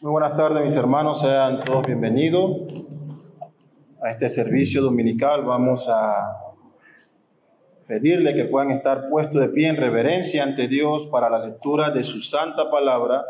Muy buenas tardes, mis hermanos, sean todos bienvenidos a este servicio dominical. Vamos a pedirle que puedan estar puestos de pie en reverencia ante Dios para la lectura de su santa palabra.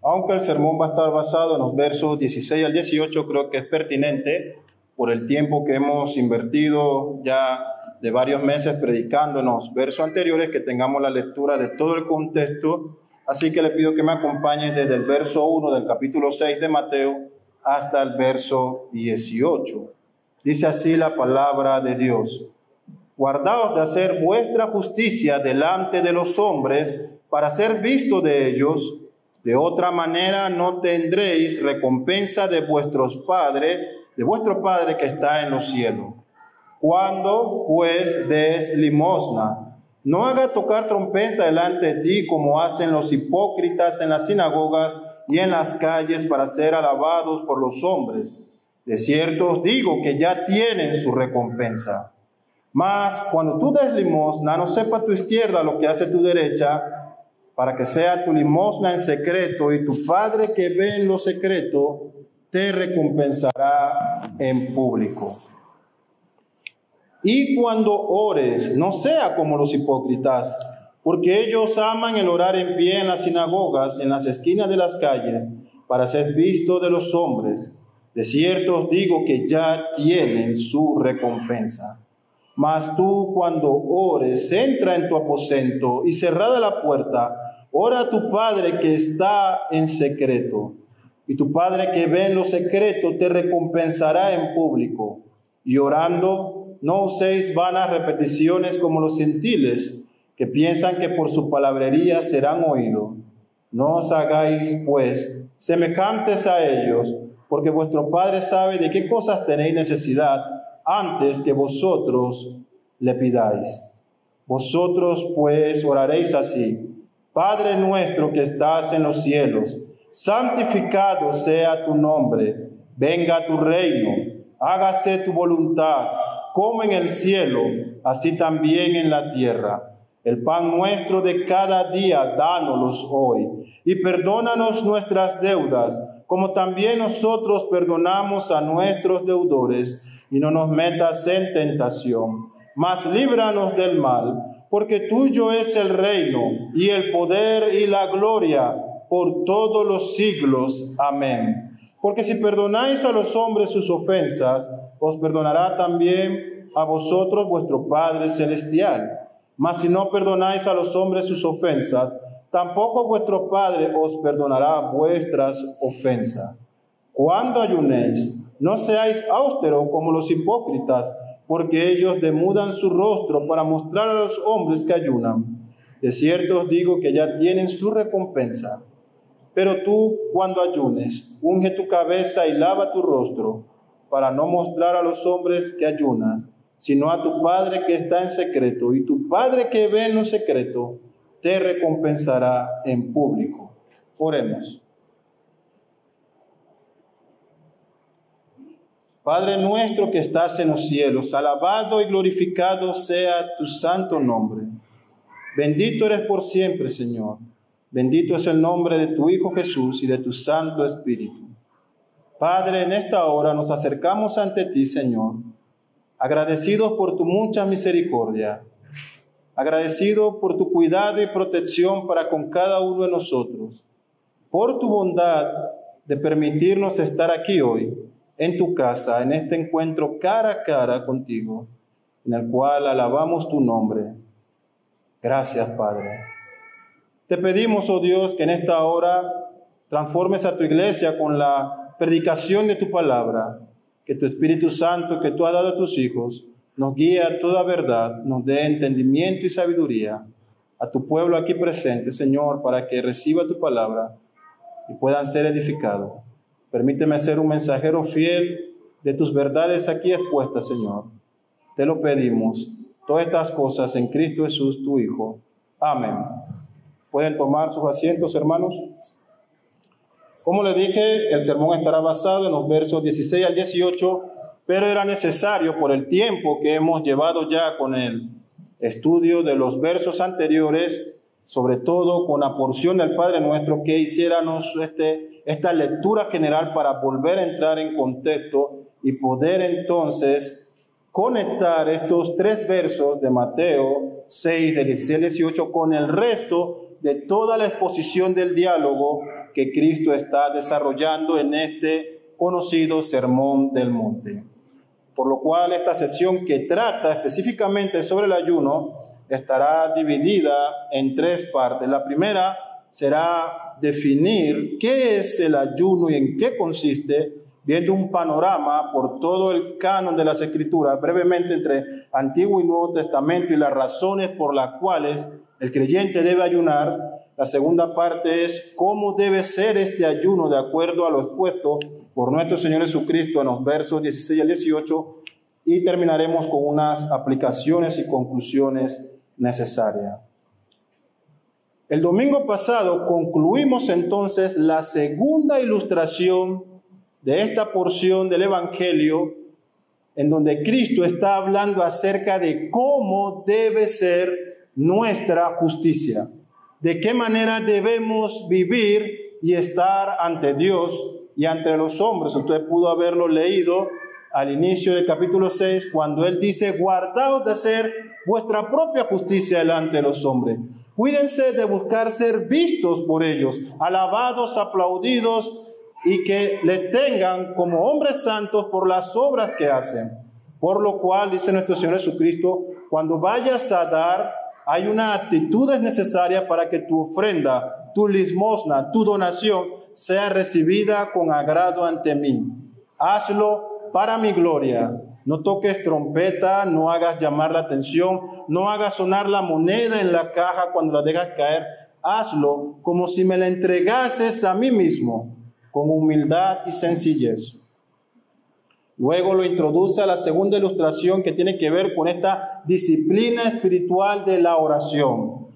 Aunque el sermón va a estar basado en los versos 16 al 18, creo que es pertinente por el tiempo que hemos invertido ya de varios meses predicando en los versos anteriores, que tengamos la lectura de todo el contexto. Así que le pido que me acompañen desde el verso 1 del capítulo 6 de Mateo hasta el verso 18. Dice así la palabra de Dios: guardaos de hacer vuestra justicia delante de los hombres para ser visto de ellos. De otra manera no tendréis recompensa de vuestro Padre que está en los cielos. Cuando pues des limosna, no haga tocar trompeta delante de ti como hacen los hipócritas en las sinagogas y en las calles para ser alabados por los hombres. De cierto os digo que ya tienen su recompensa. Mas cuando tú des limosna, no sepa tu izquierda lo que hace tu derecha, para que sea tu limosna en secreto, y tu Padre que ve en lo secreto te recompensará en público. Y cuando ores, no sea como los hipócritas, porque ellos aman el orar en pie en las sinagogas, en las esquinas de las calles, para ser visto de los hombres. De cierto os digo que ya tienen su recompensa. Mas tú, cuando ores, entra en tu aposento y cerrada la puerta, ora a tu Padre que está en secreto, y tu Padre que ve en lo secreto te recompensará en público. Y orando, no uséis vanas repeticiones como los gentiles, que piensan que por su palabrería serán oídos. No os hagáis, pues, semejantes a ellos, porque vuestro Padre sabe de qué cosas tenéis necesidad antes que vosotros le pidáis. Vosotros, pues, oraréis así: Padre nuestro que estás en los cielos, santificado sea tu nombre, venga tu reino, hágase tu voluntad, como en el cielo, así también en la tierra. El pan nuestro de cada día, dánoslo hoy, y perdónanos nuestras deudas, como también nosotros perdonamos a nuestros deudores, y no nos metas en tentación, mas líbranos del mal, porque tuyo es el reino, y el poder y la gloria, por todos los siglos. Amén. Porque si perdonáis a los hombres sus ofensas, os perdonará también a vosotros vuestro Padre Celestial. Mas si no perdonáis a los hombres sus ofensas, tampoco vuestro Padre os perdonará vuestras ofensas. Cuando ayunéis, no seáis austeros como los hipócritas, porque ellos demudan su rostro para mostrar a los hombres que ayunan. De cierto os digo que ya tienen su recompensa. Pero tú, cuando ayunes, unge tu cabeza y lava tu rostro, para no mostrar a los hombres que ayunas, sino a tu Padre que está en secreto, y tu Padre que ve en lo secreto te recompensará en público. Oremos. Padre nuestro que estás en los cielos, alabado y glorificado sea tu santo nombre. Bendito eres por siempre, Señor. Bendito es el nombre de tu Hijo Jesús y de tu Santo Espíritu. Padre, en esta hora nos acercamos ante ti, Señor, agradecidos por tu mucha misericordia, agradecidos por tu cuidado y protección para con cada uno de nosotros, por tu bondad de permitirnos estar aquí hoy, en tu casa, en este encuentro cara a cara contigo, en el cual alabamos tu nombre. Gracias, Padre. Te pedimos, oh Dios, que en esta hora transformes a tu iglesia con la predicación de tu palabra, que tu Espíritu Santo que tú has dado a tus hijos nos guíe a toda verdad, nos dé entendimiento y sabiduría a tu pueblo aquí presente, Señor, para que reciba tu palabra y puedan ser edificados. Permíteme ser un mensajero fiel de tus verdades aquí expuestas, Señor. Te lo pedimos. Todas estas cosas en Cristo Jesús, tu Hijo. Amén. ¿Pueden tomar sus asientos, hermanos? Como le dije, el sermón estará basado en los versos 16 al 18, pero era necesario por el tiempo que hemos llevado ya con el estudio de los versos anteriores sobre todo con la porción del Padre Nuestro, que hiciéramos esta lectura general para volver a entrar en contexto y poder entonces conectar estos 3 versos de Mateo 6, del 16 al 18, con el resto de toda la exposición del diálogo que Cristo está desarrollando en este conocido Sermón del Monte. Por lo cual esta sesión, que trata específicamente sobre el ayuno, estará dividida en 3 partes. La primera será definir qué es el ayuno y en qué consiste, viendo un panorama por todo el canon de las Escrituras, brevemente entre Antiguo y Nuevo Testamento, y las razones por las cuales el creyente debe ayunar. La segunda parte es cómo debe ser este ayuno de acuerdo a lo expuesto por nuestro Señor Jesucristo en los versos 16 al 18, y terminaremos con unas aplicaciones y conclusiones necesarias. El domingo pasado concluimos entonces la segunda ilustración de esta porción del Evangelio, en donde Cristo está hablando acerca de cómo debe ser nuestra justicia, de qué manera debemos vivir y estar ante Dios y ante los hombres. Usted pudo haberlo leído al inicio del capítulo 6, cuando Él dice: guardaos de hacer vuestra propia justicia delante de los hombres. Cuídense de buscar ser vistos por ellos, alabados, aplaudidos, y que le tengan como hombres santos por las obras que hacen. Por lo cual, dice nuestro Señor Jesucristo, cuando vayas a dar, hay una actitud necesaria para que tu ofrenda, tu limosna, tu donación sea recibida con agrado ante mí. Hazlo para mi gloria. No toques trompeta, no hagas llamar la atención, no hagas sonar la moneda en la caja cuando la dejas caer. Hazlo como si me la entregases a mí mismo, con humildad y sencillez. Luego lo introduce a la segunda ilustración, que tiene que ver con esta disciplina espiritual de la oración.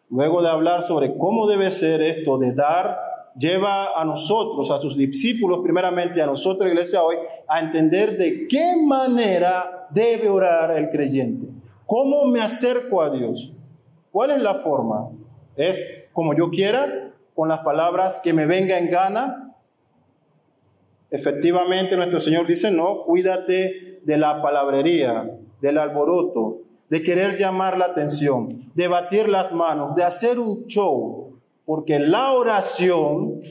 Luego de hablar sobre cómo debe ser esto de dar, lleva a nosotros, a sus discípulos, primeramente a nosotros, iglesia, hoy, a entender de qué manera debe orar el creyente. ¿Cómo me acerco a Dios? ¿Cuál es la forma? ¿Es como yo quiera, con las palabras que me venga en gana? Efectivamente, nuestro Señor dice: no, cuídate de la palabrería, del alboroto, de querer llamar la atención, de batir las manos, de hacer un show, porque la oración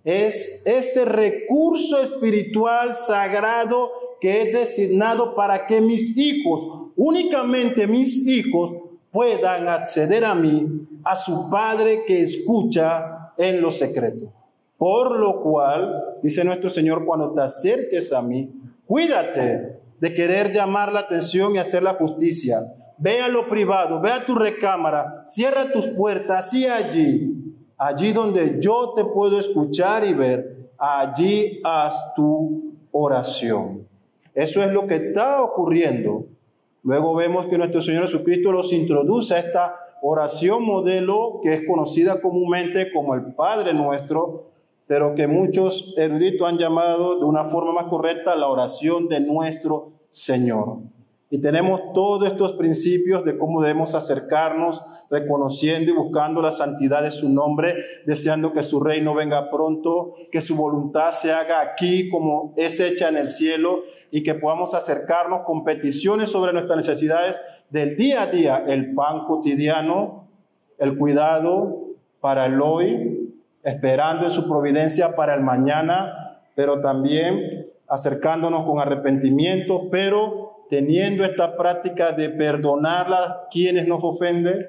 es ese recurso espiritual sagrado que es designado para que mis hijos, únicamente mis hijos, puedan acceder a mí, a su Padre que escucha en lo secreto. Por lo cual, dice nuestro Señor, cuando te acerques a mí, cuídate de querer llamar la atención y hacer la justicia. Ve a lo privado, ve a tu recámara, cierra tus puertas y allí donde yo te puedo escuchar y ver, allí haz tu oración. Eso es lo que está ocurriendo. Luego vemos que nuestro Señor Jesucristo los introduce a esta oración modelo que es conocida comúnmente como el Padre Nuestro, pero que muchos eruditos han llamado de una forma más correcta la oración de nuestro Señor. Y tenemos todos estos principios de cómo debemos acercarnos, reconociendo y buscando la santidad de su nombre, deseando que su reino venga pronto, que su voluntad se haga aquí como es hecha en el cielo, y que podamos acercarnos con peticiones sobre nuestras necesidades del día a día, el pan cotidiano, el cuidado para el hoy, esperando en su providencia para el mañana, pero también acercándonos con arrepentimiento, pero teniendo esta práctica de perdonar a quienes nos ofenden,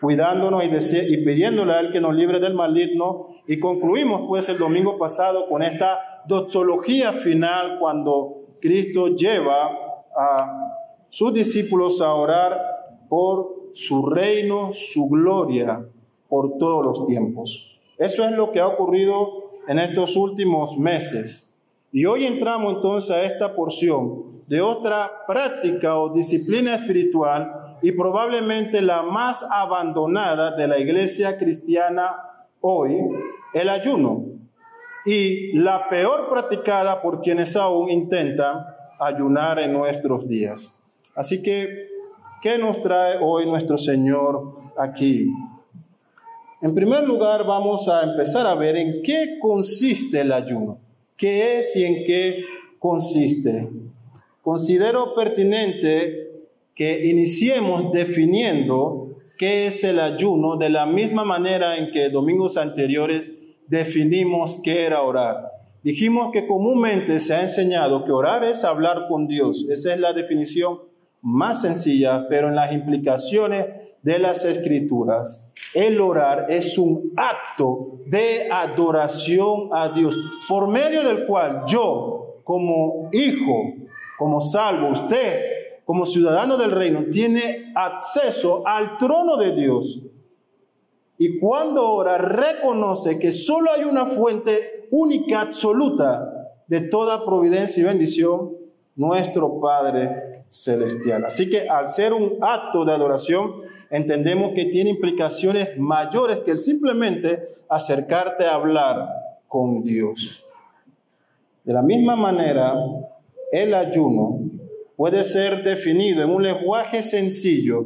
cuidándonos y pidiéndole a Él que nos libre del maligno. Y concluimos pues el domingo pasado con esta doxología final, cuando Cristo lleva a sus discípulos a orar por su reino, su gloria, por todos los tiempos. Eso es lo que ha ocurrido en estos últimos meses. Y hoy entramos entonces a esta porción de otra práctica o disciplina espiritual, y probablemente la más abandonada de la iglesia cristiana hoy, el ayuno, y la peor practicada por quienes aún intentan ayunar en nuestros días. Así que, ¿qué nos trae hoy nuestro Señor aquí? En primer lugar, vamos a empezar a ver en qué consiste el ayuno. ¿Qué es y en qué consiste? Considero pertinente que iniciemos definiendo qué es el ayuno de la misma manera en que domingos anteriores definimos qué era orar. Dijimos que comúnmente se ha enseñado que orar es hablar con Dios. Esa es la definición más sencilla, pero en las implicaciones de las Escrituras, el orar es un acto de adoración a Dios, por medio del cual yo, como hijo, como salvo, usted, como ciudadano del reino, tiene acceso al trono de Dios. Y cuando ora, reconoce que solo hay una fuente única, absoluta, de toda providencia y bendición, nuestro Padre Celestial. Así que al ser un acto de adoración, entendemos que tiene implicaciones mayores que el simplemente acercarte a hablar con Dios. De la misma manera, el ayuno puede ser definido en un lenguaje sencillo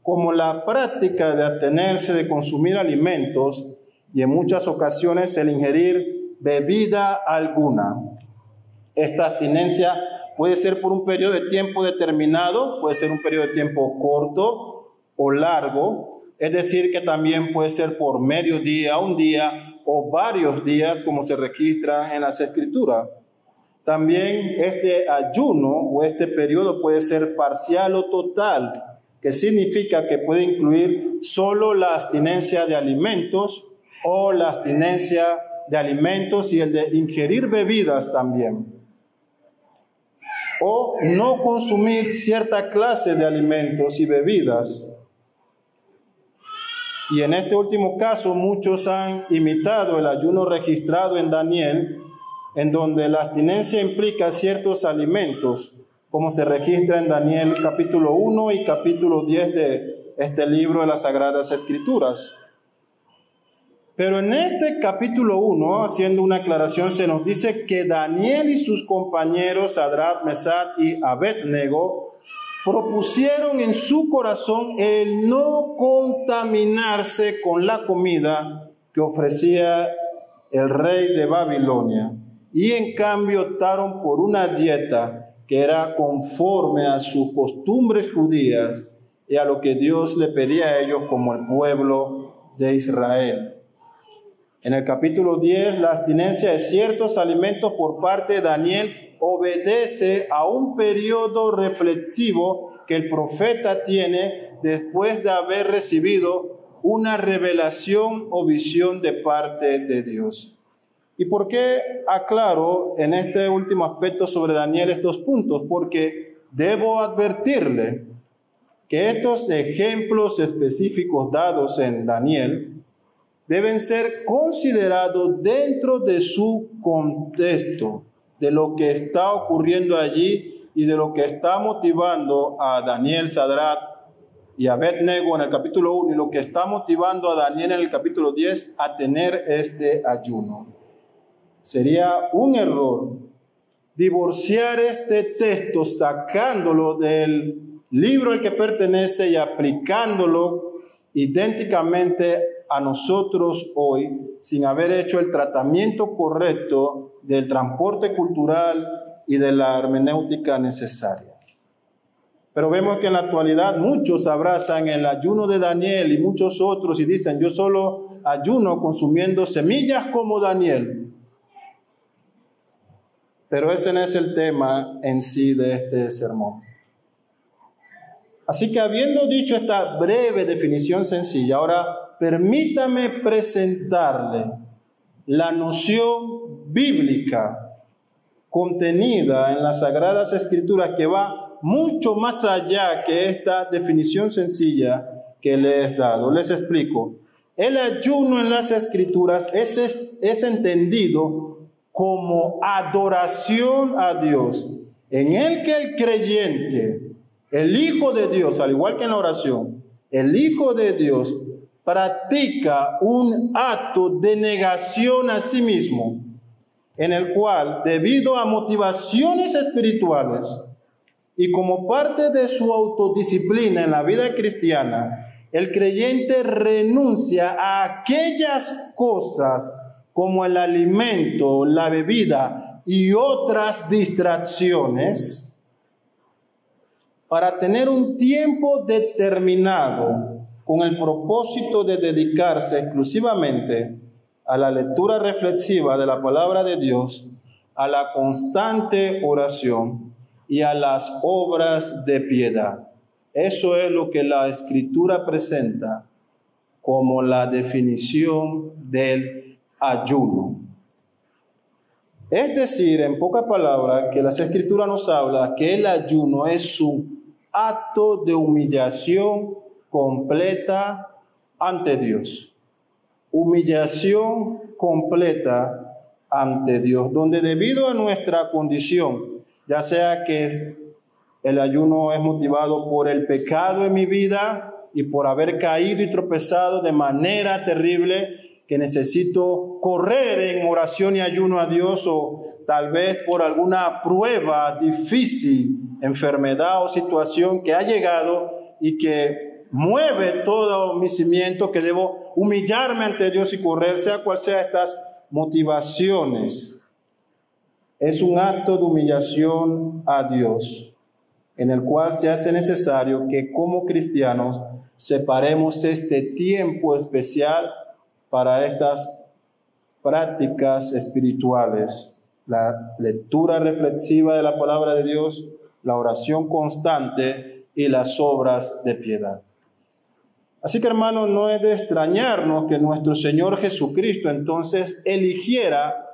como la práctica de abstenerse de consumir alimentos y en muchas ocasiones el ingerir bebida alguna. Esta abstinencia puede ser por un periodo de tiempo determinado, puede ser un periodo de tiempo corto o largo, es decir, que también puede ser por medio día, un día o varios días, como se registra en las Escrituras. También este ayuno o este periodo puede ser parcial o total, que significa que puede incluir solo la abstinencia de alimentos o la abstinencia de alimentos y el de ingerir bebidas también. O no consumir cierta clase de alimentos y bebidas. Y en este último caso, muchos han imitado el ayuno registrado en Daniel, en donde la abstinencia implica ciertos alimentos, como se registra en Daniel capítulo 1 y capítulo 10 de este libro de las Sagradas Escrituras. Pero en este capítulo 1, haciendo una aclaración, se nos dice que Daniel y sus compañeros, Sadrach, Mesach y Abed-Nego, propusieron en su corazón el no contaminarse con la comida que ofrecía el rey de Babilonia, y en cambio optaron por una dieta que era conforme a sus costumbres judías y a lo que Dios le pedía a ellos como el pueblo de Israel. En el capítulo 10, la abstinencia de ciertos alimentos por parte de Daniel obedece a un periodo reflexivo que el profeta tiene después de haber recibido una revelación o visión de parte de Dios. ¿Y por qué aclaro en este último aspecto sobre Daniel estos puntos? Porque debo advertirle que estos ejemplos específicos dados en Daniel deben ser considerados dentro de su contexto, de lo que está ocurriendo allí y de lo que está motivando a Daniel, Sadrach y Abed-Nego en el capítulo 1 y lo que está motivando a Daniel en el capítulo 10 a tener este ayuno. Sería un error divorciar este texto, sacándolo del libro al que pertenece y aplicándolo idénticamente a nosotros hoy, sin haber hecho el tratamiento correcto del transporte cultural y de la hermenéutica necesaria. Pero vemos que en la actualidad muchos abrazan el ayuno de Daniel y muchos otros y dicen, yo solo ayuno consumiendo semillas como Daniel. Pero ese no es el tema en sí de este sermón. Así que habiendo dicho esta breve definición sencilla, ahora permítame presentarle la noción bíblica contenida en las Sagradas Escrituras que va mucho más allá que esta definición sencilla que le he dado. Les explico. El ayuno en las Escrituras es entendido como adoración a Dios, en el que el creyente, el Hijo de Dios, al igual que en la oración, el Hijo de Dios practica un acto de negación a sí mismo, en el cual, debido a motivaciones espirituales y como parte de su autodisciplina en la vida cristiana, el creyente renuncia a aquellas cosas como el alimento, la bebida y otras distracciones para tener un tiempo determinado con el propósito de dedicarse exclusivamente a la lectura reflexiva de la palabra de Dios, a la constante oración y a las obras de piedad. Eso es lo que la Escritura presenta como la definición del ayuno. Es decir, en pocas palabras, que las Escrituras nos habla que el ayuno es un acto de humillación completa ante Dios. Humillación completa ante Dios, donde debido a nuestra condición, ya sea que el ayuno es motivado por el pecado en mi vida y por haber caído y tropezado de manera terrible, que necesito correr en oración y ayuno a Dios, o tal vez por alguna prueba difícil, enfermedad o situación que ha llegado y que mueve todo mi cimiento, que debo humillarme ante Dios y correr, sea cual sea estas motivaciones. Es un acto de humillación a Dios, en el cual se hace necesario que como cristianos separemos este tiempo especial para estas prácticas espirituales, la lectura reflexiva de la palabra de Dios, la oración constante y las obras de piedad. Así que, hermanos, no es de extrañarnos que nuestro Señor Jesucristo entonces eligiera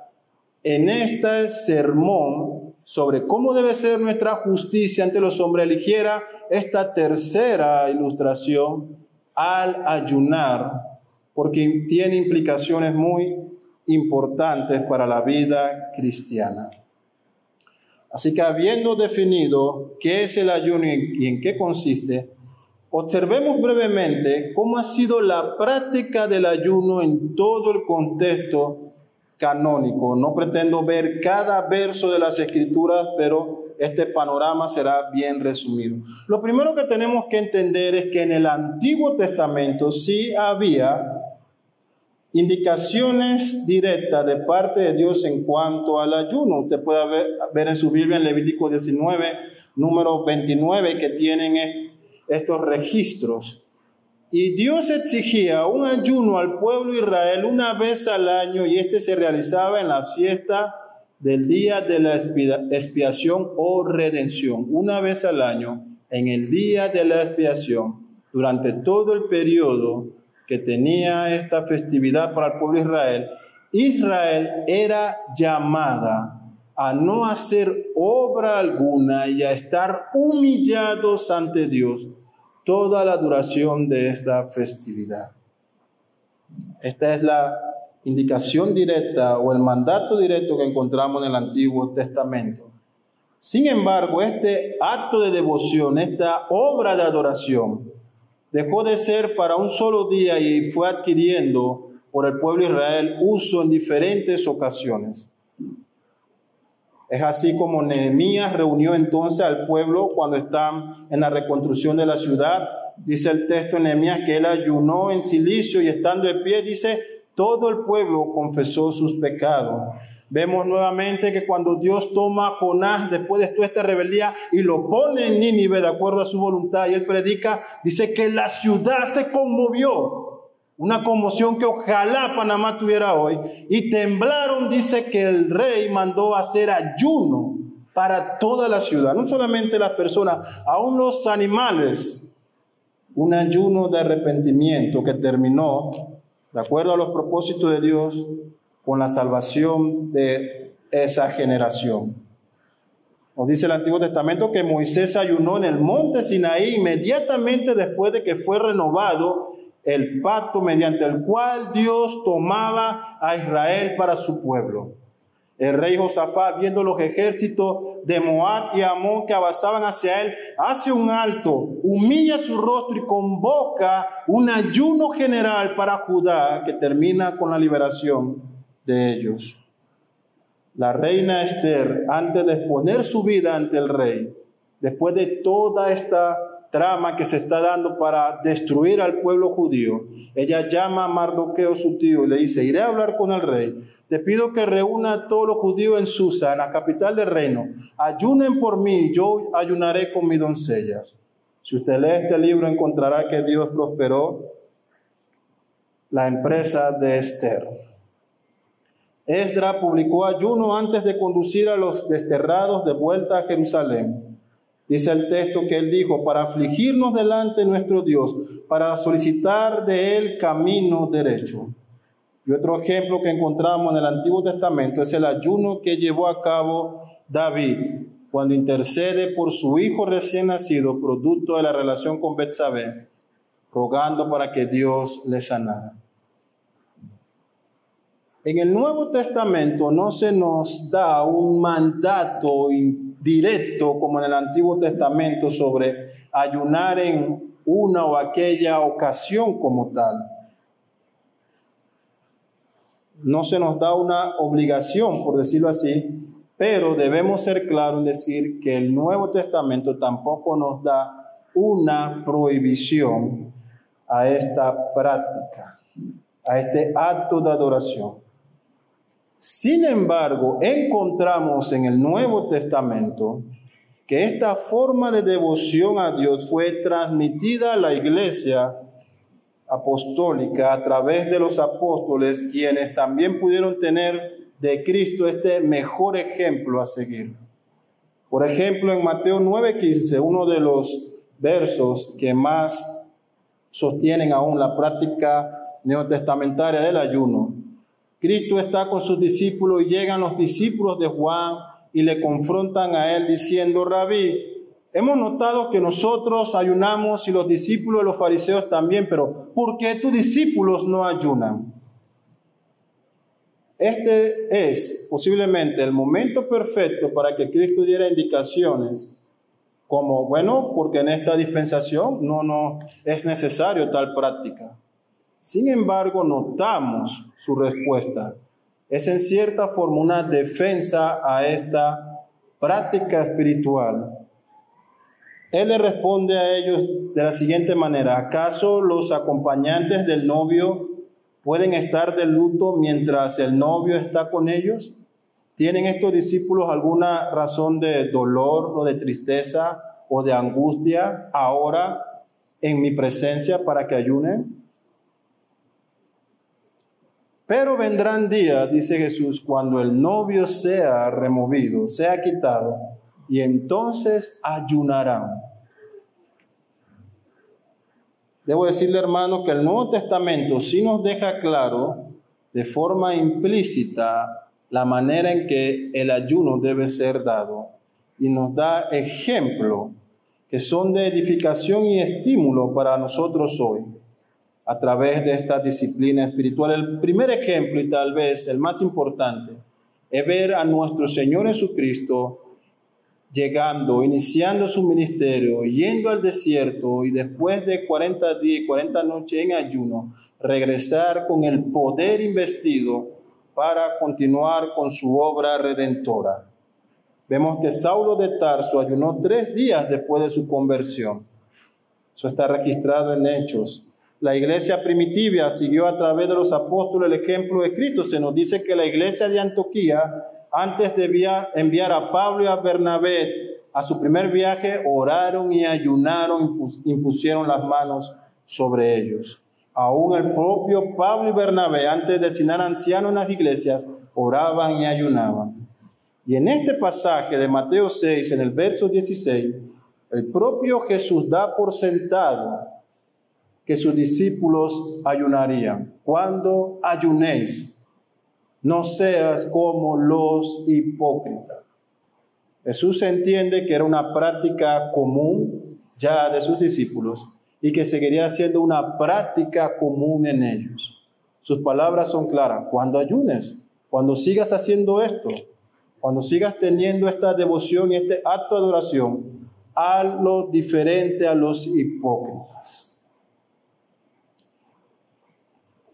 en este sermón sobre cómo debe ser nuestra justicia ante los hombres, eligiera esta tercera ilustración al ayunar, porque tiene implicaciones muy importantes para la vida cristiana. Así que, habiendo definido qué es el ayuno y en qué consiste, observemos brevemente cómo ha sido la práctica del ayuno en todo el contexto canónico. No pretendo ver cada verso de las Escrituras, pero este panorama será bien resumido. Lo primero que tenemos que entender es que en el Antiguo Testamento sí había indicaciones directas de parte de Dios en cuanto al ayuno. Usted puede ver en su Biblia en Levítico 19, número 29, que tienen estos registros. Y Dios exigía un ayuno al pueblo de Israel una vez al año, y este se realizaba en la fiesta del día de la expiación o redención. Una vez al año, en el día de la expiación, durante todo el periodo que tenía esta festividad para el pueblo de Israel, Israel era llamada a no hacer obra alguna y a estar humillados ante Dios toda la duración de esta festividad. Esta es la indicación directa o el mandato directo que encontramos en el Antiguo Testamento. Sin embargo, este acto de devoción, esta obra de adoración, dejó de ser para un solo día y fue adquiriendo por el pueblo de Israel uso en diferentes ocasiones. Es así como Nehemías reunió entonces al pueblo cuando están en la reconstrucción de la ciudad. Dice el texto en Nehemías que él ayunó en silicio y estando de pie, dice, todo el pueblo confesó sus pecados. Vemos nuevamente que cuando Dios toma a Jonás después de toda esta rebeldía y lo pone en Nínive de acuerdo a su voluntad y él predica, dice que la ciudad se conmovió. Una conmoción que ojalá Panamá tuviera hoy. Y temblaron, dice que el rey mandó hacer ayuno para toda la ciudad. No solamente las personas, aún los animales. Un ayuno de arrepentimiento que terminó, de acuerdo a los propósitos de Dios, con la salvación de esa generación. Nos dice el Antiguo Testamento que Moisés ayunó en el monte Sinaí inmediatamente después de que fue renovado el pacto mediante el cual Dios tomaba a Israel para su pueblo. El rey Josafat, viendo los ejércitos de Moab y Amón que avanzaban hacia él, hace un alto, humilla su rostro y convoca un ayuno general para Judá que termina con la liberación de ellos. La reina Esther, antes de exponer su vida ante el rey, después de toda esta trama que se está dando para destruir al pueblo judío, ella llama a Mardoqueo, su tío, y le dice: iré a hablar con el rey. Te pido que reúna a todos los judíos en Susa, en la capital del reino. Ayunen por mí, yo ayunaré con mis doncellas. Si usted lee este libro, encontrará que Dios prosperó la empresa de Esther. Esdras publicó ayuno antes de conducir a los desterrados de vuelta a Jerusalén. Dice el texto que él dijo: para afligirnos delante de nuestro Dios, para solicitar de él camino derecho. Y otro ejemplo que encontramos en el Antiguo Testamento es el ayuno que llevó a cabo David cuando intercede por su hijo recién nacido, producto de la relación con Betsabé, rogando para que Dios le sanara. En el Nuevo Testamento no se nos da un mandato directo como en el Antiguo Testamento sobre ayunar en una o aquella ocasión como tal. No se nos da una obligación, por decirlo así, pero debemos ser claros en decir que el Nuevo Testamento tampoco nos da una prohibición a esta práctica, a este acto de adoración. Sin embargo, encontramos en el Nuevo Testamento que esta forma de devoción a Dios fue transmitida a la iglesia apostólica a través de los apóstoles, quienes también pudieron tener de Cristo este mejor ejemplo a seguir. Por ejemplo, en Mateo 9:15, uno de los versos que más sostienen aún la práctica neotestamentaria del ayuno, Cristo está con sus discípulos y llegan los discípulos de Juan y le confrontan a él diciendo: Rabí, hemos notado que nosotros ayunamos y los discípulos de los fariseos también, pero ¿por qué tus discípulos no ayunan? Este es posiblemente el momento perfecto para que Cristo diera indicaciones como, bueno, porque en esta dispensación no es necesario tal práctica. Sin embargo, notamos su respuesta. Es en cierta forma una defensa a esta práctica espiritual. Él le responde a ellos de la siguiente manera: ¿acaso los acompañantes del novio pueden estar de luto mientras el novio está con ellos? ¿Tienen estos discípulos alguna razón de dolor o de tristeza o de angustia ahora en mi presencia para que ayunen? Pero vendrán días, dice Jesús, cuando el novio sea removido, sea quitado, y entonces ayunarán. Debo decirle, hermano, que el Nuevo Testamento sí nos deja claro de forma implícita la manera en que el ayuno debe ser dado, y nos da ejemplos que son de edificación y estímulo para nosotros hoy, a través de esta disciplina espiritual. El primer ejemplo, y tal vez el más importante, es ver a nuestro Señor Jesucristo llegando, iniciando su ministerio, yendo al desierto y después de 40 días y 40 noches en ayuno, regresar con el poder investido para continuar con su obra redentora. Vemos que Saulo de Tarso ayunó 3 días después de su conversión. Eso está registrado en Hechos. La iglesia primitiva siguió a través de los apóstoles el ejemplo de Cristo. Se nos dice que la iglesia de Antioquía, antes de enviar a Pablo y a Bernabé a su primer viaje, oraron y ayunaron, impusieron las manos sobre ellos. Aún el propio Pablo y Bernabé, antes de designar ancianos en las iglesias, oraban y ayunaban. Y en este pasaje de Mateo 6, en el verso 16, el propio Jesús da por sentado que sus discípulos ayunarían. Cuando ayunéis, no seas como los hipócritas. Jesús entiende que era una práctica común ya de sus discípulos y que seguiría siendo una práctica común en ellos. Sus palabras son claras: cuando ayunes, cuando sigas haciendo esto, cuando sigas teniendo esta devoción y este acto de adoración, hazlo diferente a los hipócritas.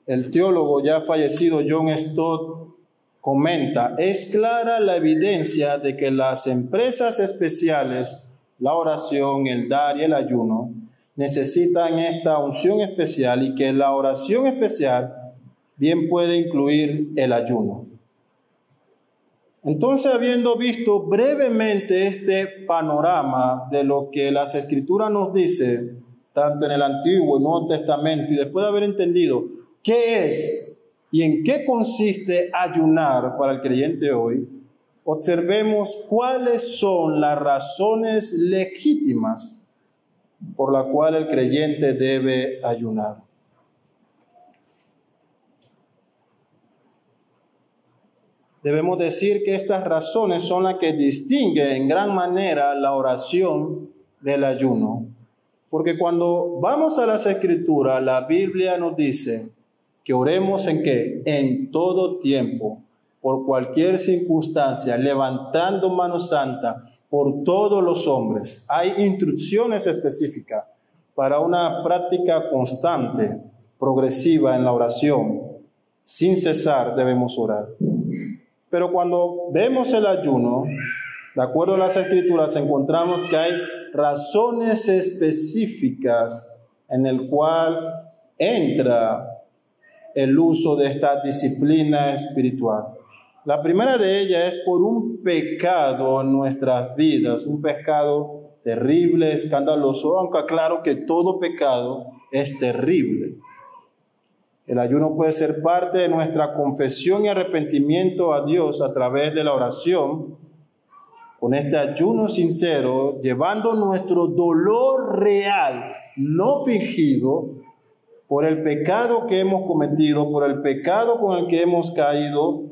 El teólogo ya fallecido John Stott comenta: es clara la evidencia de que las empresas especiales la oración, el dar y el ayuno necesitan esta unción especial, y que la oración especial bien puede incluir el ayuno. Entonces, habiendo visto brevemente este panorama de lo que las Escrituras nos dice, tanto en el Antiguo y Nuevo Testamento, y después de haber entendido qué es y en qué consiste ayunar para el creyente hoy, observemos cuáles son las razones legítimas por las cuales el creyente debe ayunar. Debemos decir que estas razones son las que distinguen en gran manera la oración del ayuno. Porque cuando vamos a las Escrituras, la Biblia nos dice que oremos ¿en qué? En todo tiempo, por cualquier circunstancia, levantando mano santa por todos los hombres. Hay instrucciones específicas para una práctica constante, progresiva en la oración. Sin cesar debemos orar. Pero cuando vemos el ayuno, de acuerdo a las Escrituras, encontramos que hay razones específicas en el cual entra el uso de esta disciplina espiritual. La primera de ellas es por un pecado en nuestras vidas, un pecado terrible, escandaloso, aunque aclaro que todo pecado es terrible. El ayuno puede ser parte de nuestra confesión y arrepentimiento a Dios a través de la oración. Con este ayuno sincero, llevando nuestro dolor real, no fingido, por el pecado que hemos cometido, por el pecado con el que hemos caído,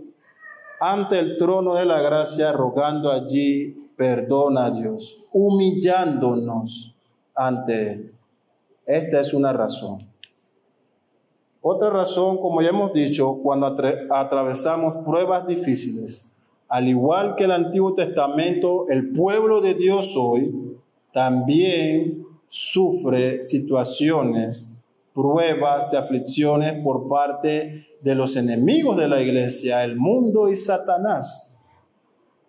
ante el trono de la gracia, rogando allí perdón a Dios, humillándonos ante Él. Esta es una razón. Otra razón, como ya hemos dicho, cuando atravesamos pruebas difíciles, al igual que el Antiguo Testamento, el pueblo de Dios hoy también sufre situaciones, pruebas y aflicciones por parte de los enemigos de la iglesia, el mundo y Satanás.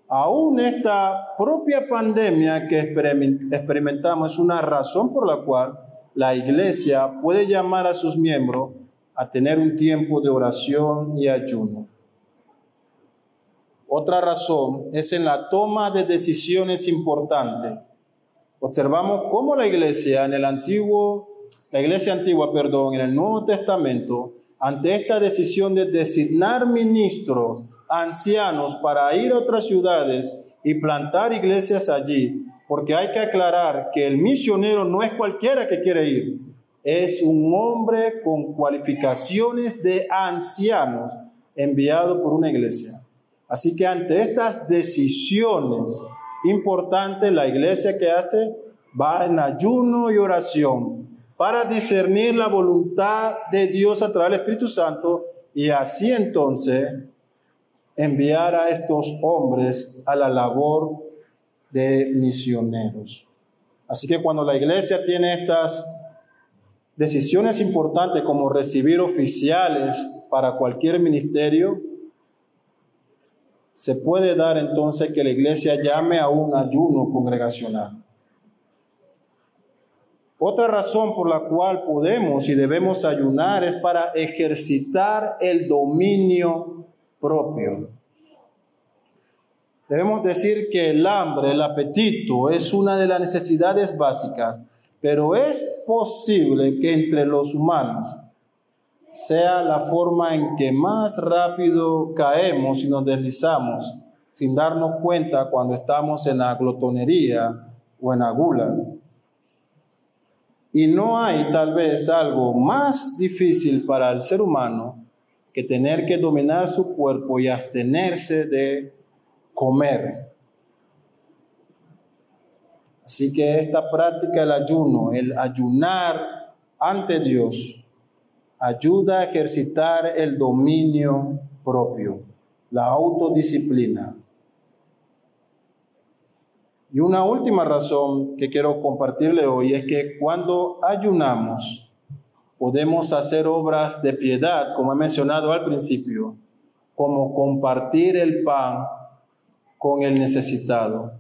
Aún esta propia pandemia que experimentamos es una razón por la cual la iglesia puede llamar a sus miembros a tener un tiempo de oración y ayuno. Otra razón es en la toma de decisiones importantes. Observamos cómo la iglesia antigua, en el Nuevo Testamento, ante esta decisión de designar ministros, ancianos, para ir a otras ciudades y plantar iglesias allí, porque hay que aclarar que el misionero no es cualquiera que quiere ir, es un hombre con cualificaciones de ancianos enviado por una iglesia. Así que ante estas decisiones importantes, la iglesia que hace va en ayuno y oración para discernir la voluntad de Dios a través del Espíritu Santo, y así entonces enviar a estos hombres a la labor de misioneros. Así que cuando la iglesia tiene estas decisiones importantes como recibir oficiales para cualquier ministerio, se puede dar entonces que la iglesia llame a un ayuno congregacional. Otra razón por la cual podemos y debemos ayunar es para ejercitar el dominio propio. Debemos decir que el hambre, el apetito, es una de las necesidades básicas, pero es posible que entre los humanos sea la forma en que más rápido caemos y nos deslizamos sin darnos cuenta cuando estamos en la glotonería o en la gula. Y no hay tal vez algo más difícil para el ser humano que tener que dominar su cuerpo y abstenerse de comer. Así que esta práctica del ayuno, el ayunar ante Dios, ayuda a ejercitar el dominio propio, la autodisciplina. Y una última razón que quiero compartirle hoy es que cuando ayunamos podemos hacer obras de piedad, como he mencionado al principio, como compartir el pan con el necesitado.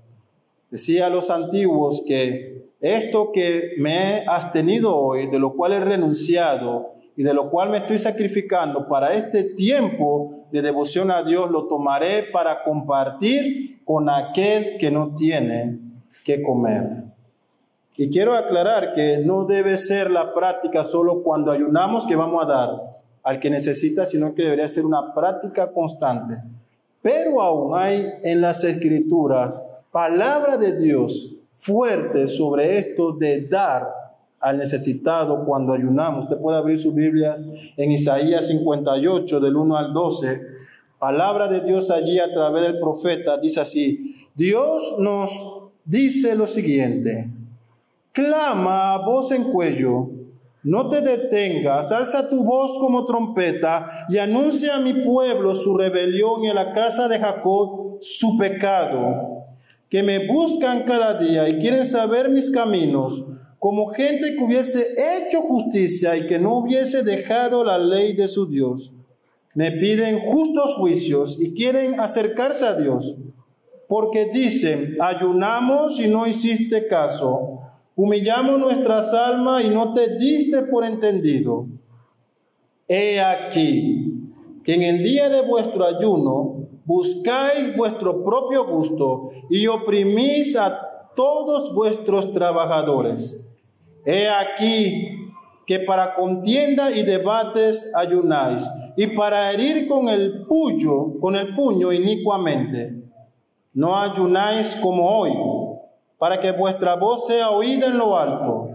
Decía a los antiguos que esto que me he abstenido hoy, de lo cual he renunciado y de lo cual me estoy sacrificando para este tiempo de devoción a Dios, lo tomaré para compartir con aquel que no tiene que comer. Y quiero aclarar que no debe ser la práctica solo cuando ayunamos que vamos a dar al que necesita, sino que debería ser una práctica constante. Pero aún hay en las Escrituras palabra de Dios fuerte sobre esto de dar al necesitado cuando ayunamos. Usted puede abrir su Biblia en Isaías 58, del 1 al 12. Palabra de Dios allí a través del profeta dice así: Dios nos dice lo siguiente: clama a voz en cuello, no te detengas, alza tu voz como trompeta y anuncia a mi pueblo su rebelión y a la casa de Jacob su pecado, que me buscan cada día y quieren saber mis caminos, como gente que hubiese hecho justicia y que no hubiese dejado la ley de su Dios. Me piden justos juicios y quieren acercarse a Dios, porque dicen: ayunamos y no hiciste caso, humillamos nuestras almas y no te diste por entendido. He aquí que en el día de vuestro ayuno buscáis vuestro propio gusto y oprimís a todos vuestros trabajadores. He aquí que para contienda y debates ayunáis, y para herir con el puño inicuamente. No ayunáis como hoy, para que vuestra voz sea oída en lo alto.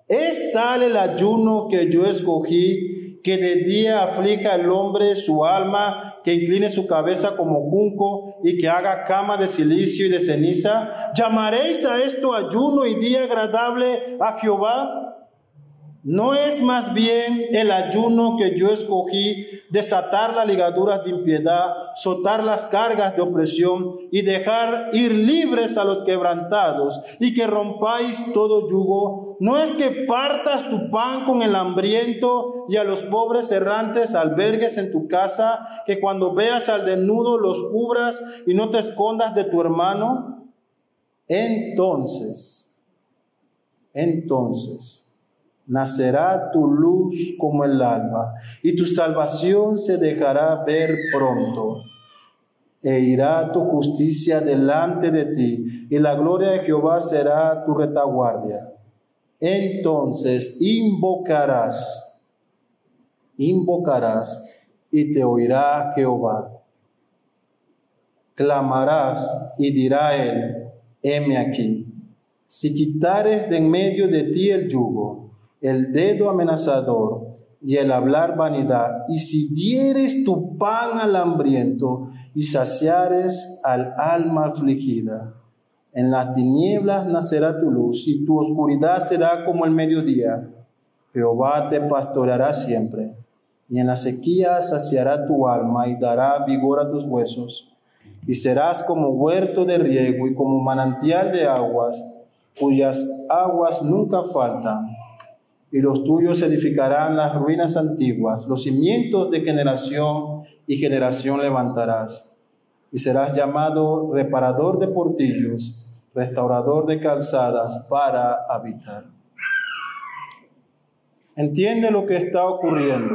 Es tal el ayuno que yo escogí, que de día aflija al hombre su alma, que incline su cabeza como junco y que haga cama de silicio y de ceniza. ¿Llamaréis a esto ayuno y día agradable a Jehová? ¿No es más bien el ayuno que yo escogí desatar las ligaduras de impiedad, soltar las cargas de opresión y dejar ir libres a los quebrantados y que rompáis todo yugo? ¿No es que partas tu pan con el hambriento y a los pobres errantes albergues en tu casa, que cuando veas al desnudo los cubras y no te escondas de tu hermano? Entonces, nacerá tu luz como el alba, y tu salvación se dejará ver pronto. E irá tu justicia delante de ti, y la gloria de Jehová será tu retaguardia. Entonces invocarás, y te oirá Jehová. Clamarás, y dirá él: heme aquí. Si quitares de en medio de ti el yugo, el dedo amenazador y el hablar vanidad, y si dieres tu pan al hambriento y saciares al alma afligida, en las tinieblas nacerá tu luz y tu oscuridad será como el mediodía. Jehová te pastoreará siempre, y en la sequía saciará tu alma y dará vigor a tus huesos, y serás como huerto de riego y como manantial de aguas, cuyas aguas nunca faltan. Y los tuyos edificarán las ruinas antiguas, los cimientos de generación y generación levantarás. Y serás llamado reparador de portillos, restaurador de calzadas para habitar. ¿Entiende lo que está ocurriendo?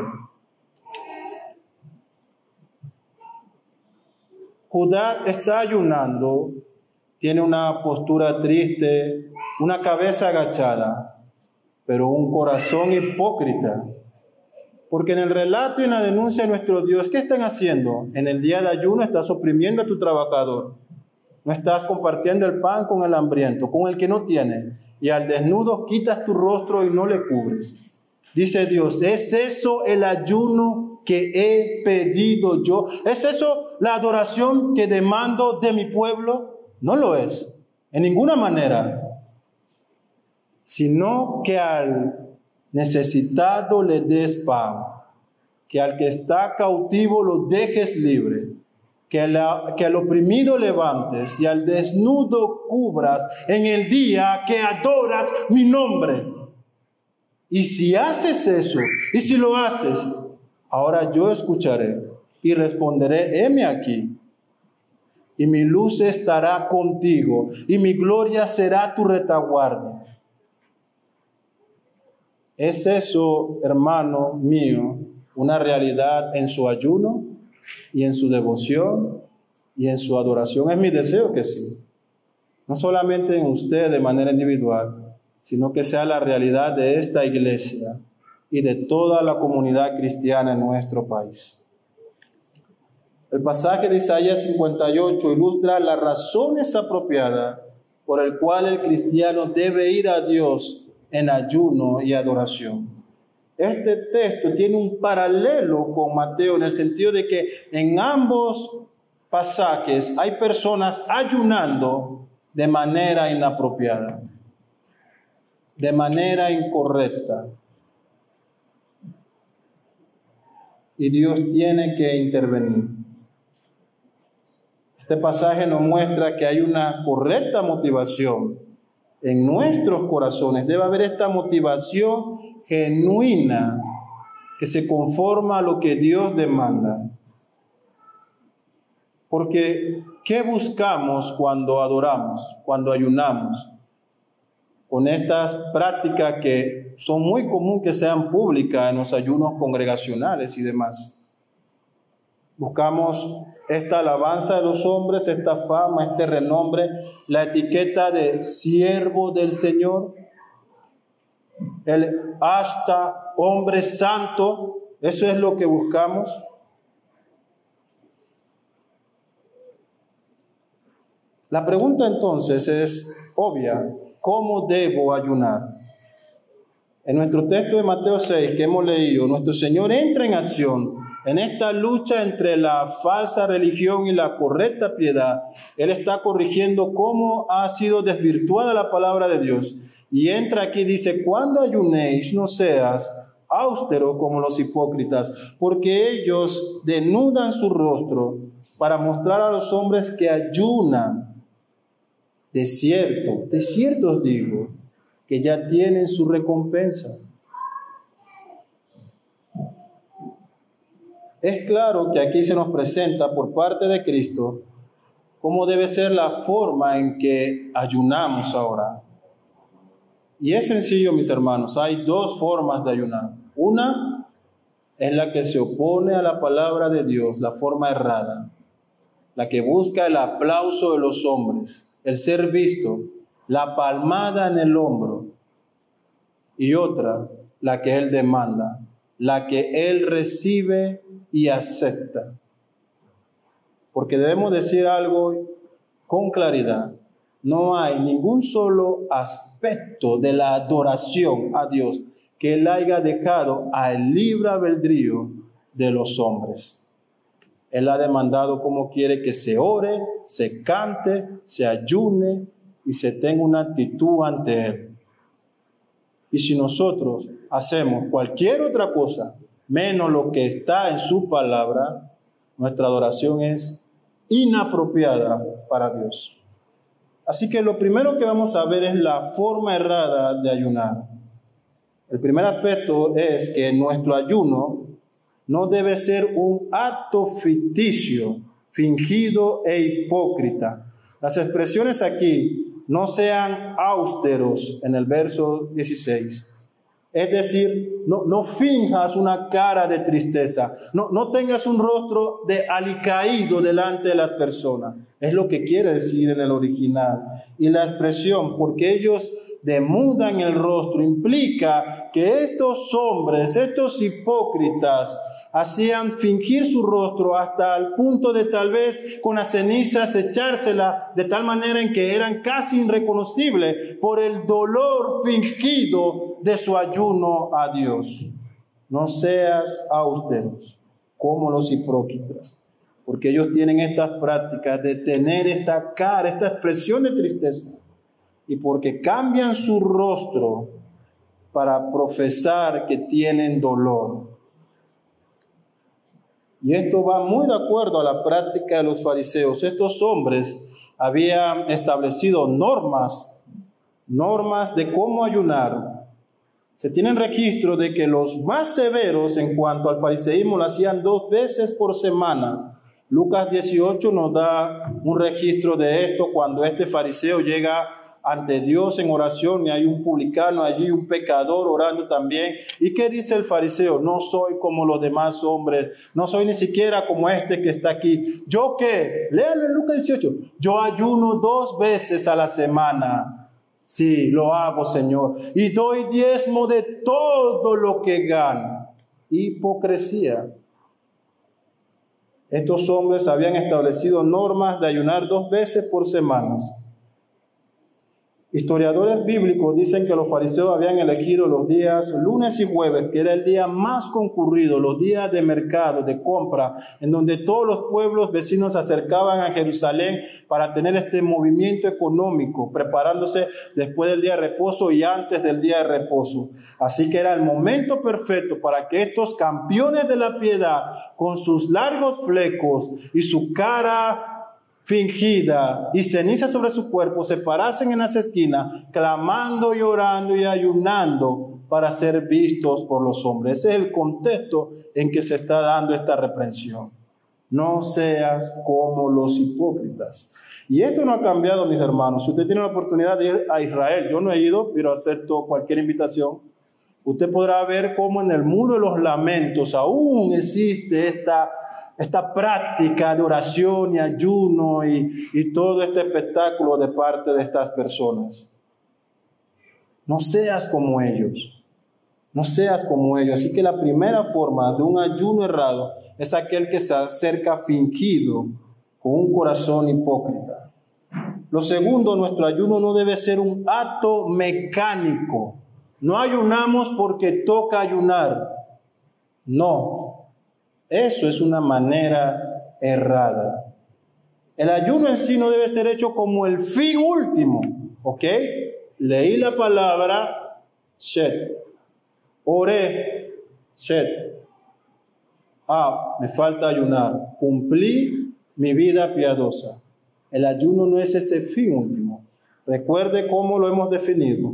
Judá está ayunando, tiene una postura triste, una cabeza agachada, pero un corazón hipócrita. Porque en el relato y en la denuncia de nuestro Dios, ¿qué están haciendo? En el día de ayuno estás oprimiendo a tu trabajador. No estás compartiendo el pan con el hambriento, con el que no tiene. Y al desnudo quitas tu rostro y no le cubres. Dice Dios: ¿es eso el ayuno que he pedido yo? ¿Es eso la adoración que demando de mi pueblo? No lo es, en ninguna manera. Sino que al necesitado le des pan, que al que está cautivo lo dejes libre, que al oprimido levantes y al desnudo cubras en el día que adoras mi nombre. Y si haces eso, y si lo haces, ahora yo escucharé y responderé: heme aquí. y mi luz estará contigo, y mi gloria será tu retaguardia. ¿Es eso, hermano mío, una realidad en su ayuno y en su devoción y en su adoración? Es mi deseo que sí. No solamente en usted de manera individual, sino que sea la realidad de esta iglesia y de toda la comunidad cristiana en nuestro país. El pasaje de Isaías 58 ilustra las razones apropiadas por el cual el cristiano debe ir a Dios en ayuno y adoración. Este texto tiene un paralelo con Mateo en el sentido de que en ambos pasajes hay personas ayunando de manera inapropiada, de manera incorrecta. Y Dios tiene que intervenir. Este pasaje nos muestra que hay una correcta motivación en nuestros corazones. Debe haber esta motivación genuina que se conforma a lo que Dios demanda. Porque, ¿qué buscamos cuando adoramos, cuando ayunamos? Con estas prácticas que son muy comunes que sean públicas en los ayunos congregacionales y demás. Buscamos esta alabanza de los hombres, esta fama, este renombre, la etiqueta de siervo del Señor, el hashtag hombre santo. Eso es lo que buscamos. La pregunta entonces es obvia: ¿cómo debo ayunar? En nuestro texto de Mateo 6 que hemos leído, nuestro Señor entra en acción en esta lucha entre la falsa religión y la correcta piedad. Él está corrigiendo cómo ha sido desvirtuada la palabra de Dios. Y entra aquí y dice: cuando ayunéis, no seas austero como los hipócritas, porque ellos denudan su rostro para mostrar a los hombres que ayunan. De cierto os digo, que ya tienen su recompensa. Es claro que aquí se nos presenta por parte de Cristo cómo debe ser la forma en que ayunamos ahora. Y es sencillo, mis hermanos, hay dos formas de ayunar. Una es la que se opone a la palabra de Dios, la forma errada, la que busca el aplauso de los hombres, el ser visto, la palmada en el hombro. Y otra, la que Él demanda, la que Él recibe y acepta. Porque debemos decir algo con claridad: no hay ningún solo aspecto de la adoración a Dios que Él haya dejado al libre albedrío de los hombres. Él ha demandado cómo quiere que se ore, se cante, se ayune y se tenga una actitud ante Él. Y si nosotros hacemos cualquier otra cosa menos lo que está en su palabra, nuestra adoración es inapropiada para Dios. Así que lo primero que vamos a ver es la forma errada de ayunar. El primer aspecto es que nuestro ayuno no debe ser un acto ficticio, fingido e hipócrita. Las expresiones aquí: no sean austeros, en el verso 16. Es decir, no finjas una cara de tristeza, no tengas un rostro de alicaído delante de las personas. Es lo que quiere decir en el original. Y la expresión, porque ellos demudan el rostro, implica que estos hombres, estos hipócritas, hacían fingir su rostro hasta el punto de tal vez con las cenizas echársela, de tal manera en que eran casi irreconocibles por el dolor fingido de su ayuno a Dios. No seas austeros como los hipócritas, porque ellos tienen estas prácticas de tener esta cara, esta expresión de tristeza, y porque cambian su rostro para profesar que tienen dolor. Y esto va muy de acuerdo a la práctica de los fariseos. Estos hombres habían establecido normas de cómo ayunar. Se tienen registro de que los más severos en cuanto al fariseísmo lo hacían 2 veces por semana, Lucas 18 nos da un registro de esto cuando este fariseo llega ante Dios en oración y hay un publicano allí, un pecador orando también. ¿Y qué dice el fariseo? No soy como los demás hombres, no soy ni siquiera como este que está aquí. ¿Yo qué? Léalo en Lucas 18. Yo ayuno 2 veces a la semana. Sí, lo hago, Señor. Y doy diezmo de todo lo que gano. Hipocresía. Estos hombres habían establecido normas de ayunar 2 veces por semana. Historiadores bíblicos dicen que los fariseos habían elegido los días lunes y jueves, que era el día más concurrido, los días de mercado, de compra, en donde todos los pueblos vecinos se acercaban a Jerusalén para tener este movimiento económico, preparándose después del día de reposo y antes del día de reposo. Así que era el momento perfecto para que estos campeones de la piedad, con sus largos flecos y su cara fingida y ceniza sobre su cuerpo, se parasen en las esquinas, clamando y orando y ayunando para ser vistos por los hombres. Ese es el contexto en que se está dando esta reprensión. No seas como los hipócritas. Y esto no ha cambiado, mis hermanos. Si usted tiene la oportunidad de ir a Israel, yo no he ido, pero acepto cualquier invitación, usted podrá ver cómo en el muro de los lamentos aún existe esta práctica de oración y ayuno y todo este espectáculo de parte de estas personas. No seas como ellos. No seas como ellos. Así que la primera forma de un ayuno errado es aquel que se acerca fingido con un corazón hipócrita. Lo segundo, nuestro ayuno no debe ser un acto mecánico. No ayunamos porque toca ayunar. No. Eso es una manera errada. El ayuno en sí no debe ser hecho como el fin último, ¿ok? Leí la palabra, shed. Oré, shed. Me falta ayunar. Cumplí mi vida piadosa. El ayuno no es ese fin último. Recuerde cómo lo hemos definido.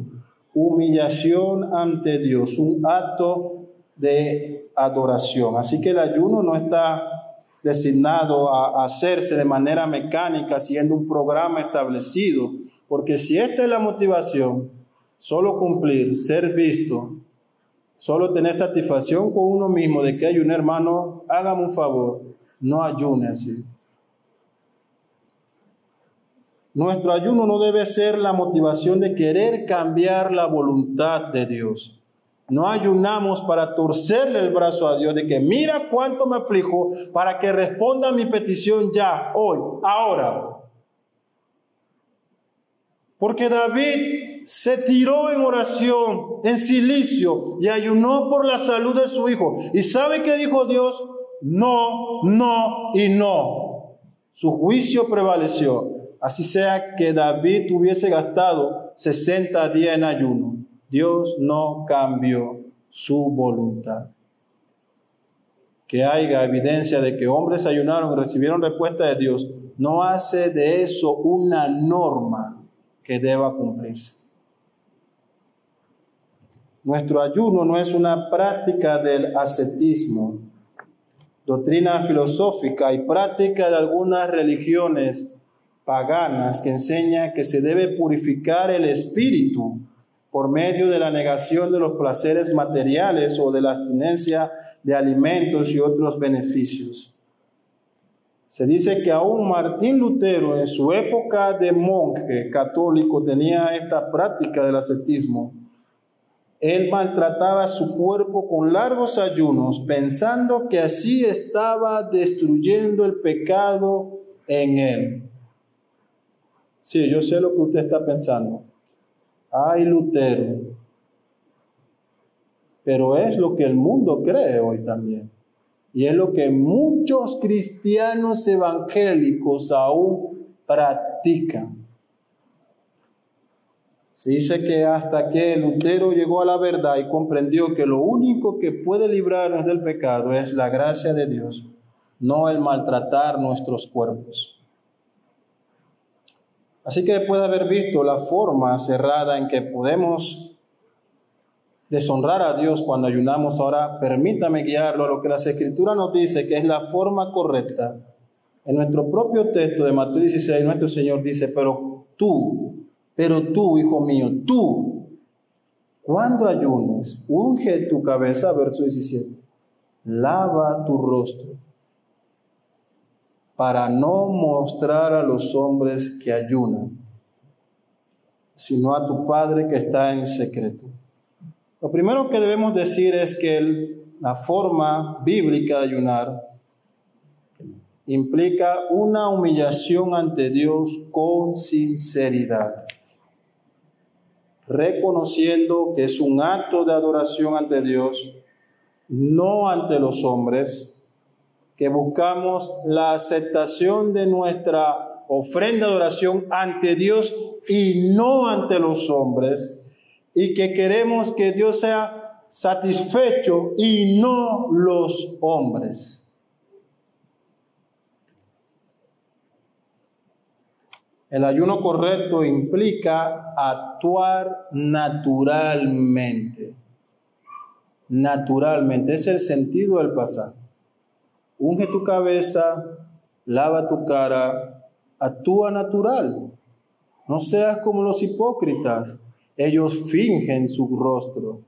Humillación ante Dios, un acto de adoración. Así que el ayuno no está designado a hacerse de manera mecánica, siguiendo un programa establecido, porque si esta es la motivación, solo cumplir, ser visto, solo tener satisfacción con uno mismo de que ayuné, hermano, hágame un favor, no ayune así. Nuestro ayuno no debe ser la motivación de querer cambiar la voluntad de Dios. No ayunamos para torcerle el brazo a Dios de que mira cuánto me aflijo para que responda a mi petición ya, hoy, ahora. Porque David se tiró en oración, en silicio, y ayunó por la salud de su hijo. ¿Y sabe qué dijo Dios? No, no y no. Su juicio prevaleció. Así sea que David hubiese gastado 60 días en ayuno. Dios no cambió su voluntad. Que haya evidencia de que hombres ayunaron y recibieron respuesta de Dios, no hace de eso una norma que deba cumplirse. Nuestro ayuno no es una práctica del ascetismo, doctrina filosófica y práctica de algunas religiones paganas que enseña que se debe purificar el espíritu por medio de la negación de los placeres materiales o de la abstinencia de alimentos y otros beneficios. Se dice que aún Martín Lutero, en su época de monje católico, tenía esta práctica del ascetismo. Él maltrataba su cuerpo con largos ayunos, pensando que así estaba destruyendo el pecado en él. Sí, yo sé lo que usted está pensando. Ay, Lutero. Pero es lo que el mundo cree hoy también. Y es lo que muchos cristianos evangélicos aún practican. Se dice que hasta que Lutero llegó a la verdad y comprendió que lo único que puede librarnos del pecado es la gracia de Dios, no el maltratar nuestros cuerpos. Así que después de haber visto la forma cerrada en que podemos deshonrar a Dios cuando ayunamos, ahora permítame guiarlo a lo que las Escrituras nos dice que es la forma correcta En nuestro propio texto de Mateo 16, nuestro Señor dice, pero tú, hijo mío, tú, cuando ayunes, unge tu cabeza, verso 17, lava tu rostro, para no mostrar a los hombres que ayunan, sino a tu Padre que está en secreto. Lo primero que debemos decir es que la forma bíblica de ayunar implica una humillación ante Dios con sinceridad, reconociendo que es un acto de adoración ante Dios, no ante los hombres, que buscamos la aceptación de nuestra ofrenda de adoración ante Dios y no ante los hombres, y que queremos que Dios sea satisfecho y no los hombres. El ayuno correcto implica actuar naturalmente. Naturalmente, es el sentido del pasaje. Unge tu cabeza, lava tu cara, actúa natural. No seas como los hipócritas. Ellos fingen su rostro,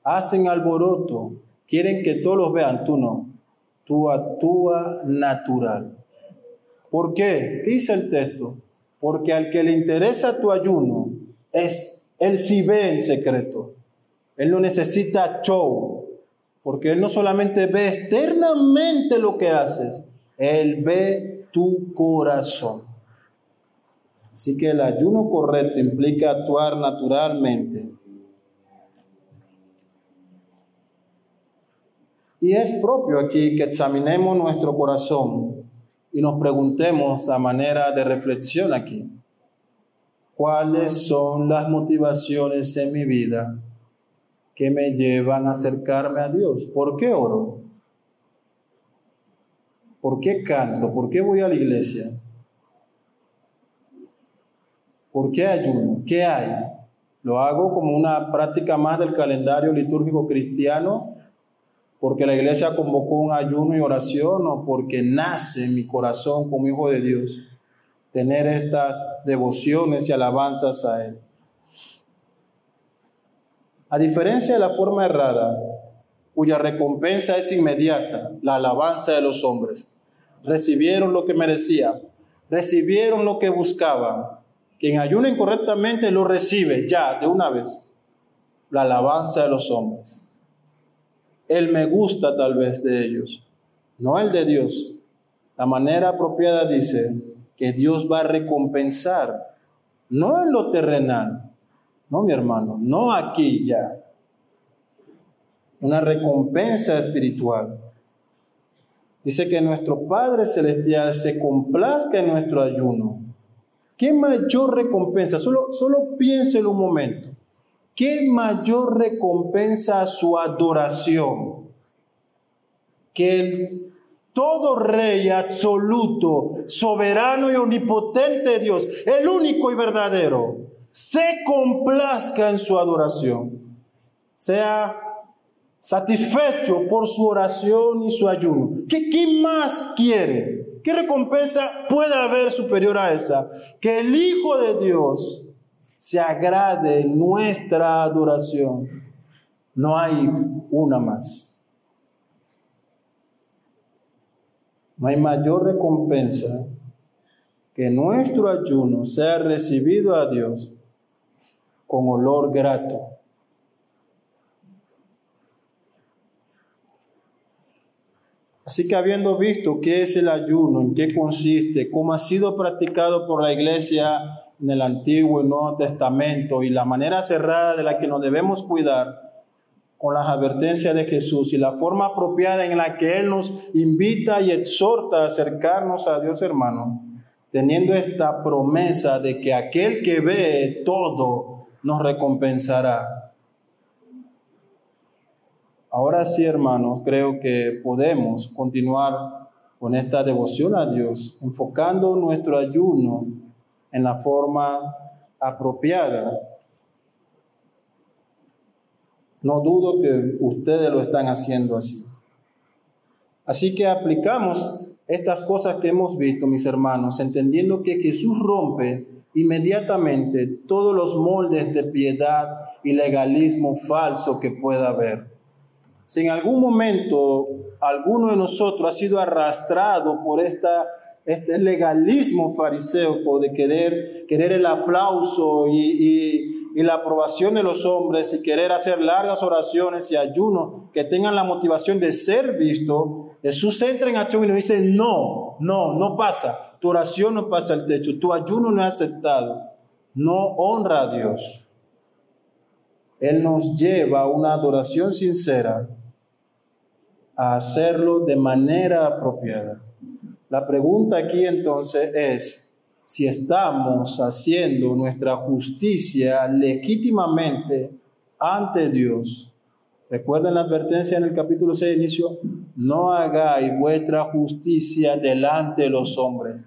hacen alboroto, quieren que todos los vean, tú no. Tú actúa natural. ¿Por qué? ¿Qué dice el texto? Porque al que le interesa tu ayuno, él sí ve en secreto. Él no necesita show, porque él no solamente ve externamente lo que haces, él ve tu corazón. Así que el ayuno correcto implica actuar naturalmente. Y es propio aquí que examinemos nuestro corazón y nos preguntemos a manera de reflexión aquí, ¿cuáles son las motivaciones en mi vida que me llevan a acercarme a Dios? ¿Por qué oro? ¿Por qué canto? ¿Por qué voy a la iglesia? ¿Por qué ayuno? ¿Qué hay? ¿Lo hago como una práctica más del calendario litúrgico cristiano? ¿Porque la iglesia convocó un ayuno y oración? ¿O porque nace en mi corazón como hijo de Dios tener estas devociones y alabanzas a Él? A diferencia de la forma errada, cuya recompensa es inmediata, la alabanza de los hombres, recibieron lo que merecían, recibieron lo que buscaban. Quien ayuna incorrectamente lo recibe ya, de una vez, la alabanza de los hombres. El me gusta tal vez de ellos, no el de Dios. La manera apropiada dice que Dios va a recompensar, no en lo terrenal, no mi hermano, no aquí ya. Una recompensa espiritual. Dice que nuestro Padre Celestial se complazca en nuestro ayuno. ¿Qué mayor recompensa? Solo piénselo un momento. ¿Qué mayor recompensa a su adoración? Que todo Rey absoluto, soberano y omnipotente Dios, el único y verdadero, se complazca en su adoración, sea satisfecho por su oración y su ayuno. ¿Qué más quiere? ¿Qué recompensa puede haber superior a esa? Que el Hijo de Dios se agrade en nuestra adoración. No hay una más. No hay mayor recompensa que nuestro ayuno sea recibido a Dios con olor grato. Así que habiendo visto qué es el ayuno, en qué consiste, cómo ha sido practicado por la iglesia en el Antiguo y Nuevo Testamento y la manera cerrada de la que nos debemos cuidar con las advertencias de Jesús y la forma apropiada en la que Él nos invita y exhorta a acercarnos a Dios, hermano, teniendo esta promesa de que aquel que ve todo nos recompensará. Ahora sí, hermanos, creo que podemos continuar con esta devoción a Dios, enfocando nuestro ayuno en la forma apropiada. No dudo que ustedes lo están haciendo así. Así que aplicamos estas cosas que hemos visto, mis hermanos, entendiendo que Jesús rompe inmediatamente todos los moldes de piedad y legalismo falso que pueda haber. Si en algún momento alguno de nosotros ha sido arrastrado por este legalismo fariseo de querer el aplauso y la aprobación de los hombres y querer hacer largas oraciones y ayunos que tengan la motivación de ser visto, Jesús entra en acción y nos dice, no pasa, tu oración no pasa el techo, tu ayuno no es aceptado, no honra a Dios. Él nos lleva a una adoración sincera, a hacerlo de manera apropiada. La pregunta aquí entonces es si estamos haciendo nuestra justicia legítimamente ante Dios. Recuerden la advertencia en el capítulo 6 de inicio, no hagáis vuestra justicia delante de los hombres.